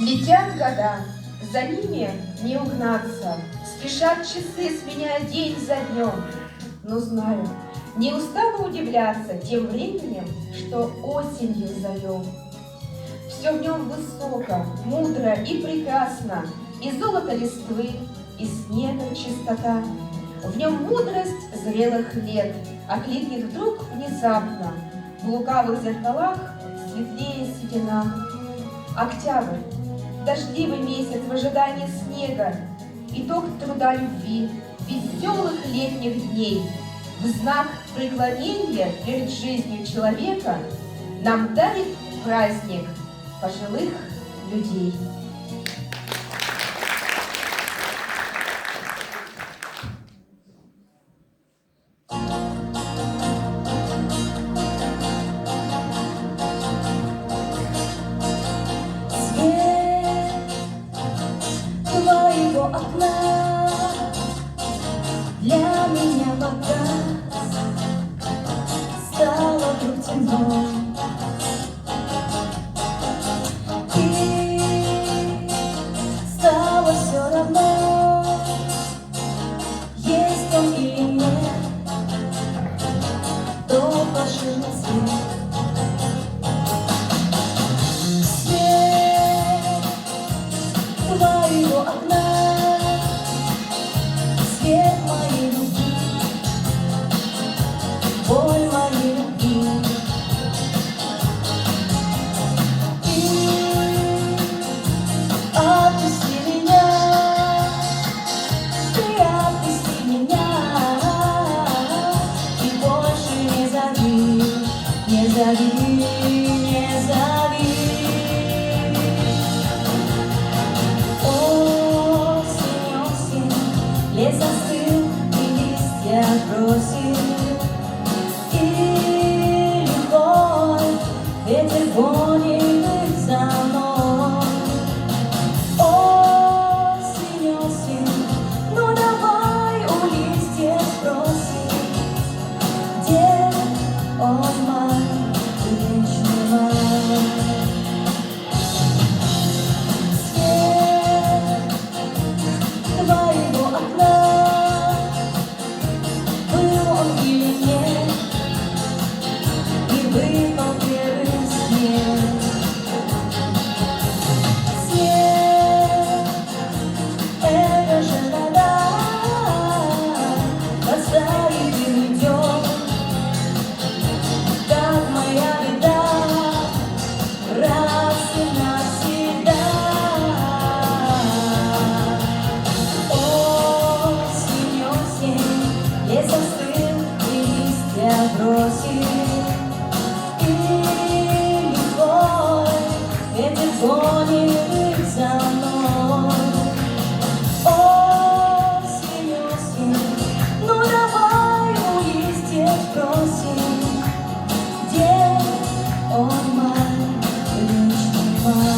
Летят года, за ними не угнаться, спешат часы, сменяя день за днем. Но знаю, не устану удивляться тем временем, что осенью зовем. Все в нем высоко, мудро и прекрасно, и золото листвы, и снега чистота. В нем мудрость зрелых лет окликнет вдруг внезапно, в лукавых зеркалах светлее седина. Октябрь, дождливый месяц в ожидании снега, итог труда любви, веселых летних дней. В знак преклонения перед жизнью человека нам дарит праздник пожилых людей. Окна для меня погас, стало вдруг темно, и стало все равно, есть он или нет, то пошли свет. Свет твоего окна, свет моей любви, боль моей любви. И отпусти меня, ты отпусти меня, и больше не зови, не зови, не зови. Осень, осень, лес застыл и листья бросил, и любовь ветер гонит за мной. Осень, осень, ну давай у листьев спросим, где он май, вечный май. Свет твоего окна, был он или нет, и выпал первый снег. Снег — это же вода, поставит и уйдет, как моя беда, раз и навсегда. Осень, осень, лес застыл и листья бросил, и любовь ветер гонит за мной. Осень, осень, ну давай у листьев спросим, где он май, вечный май.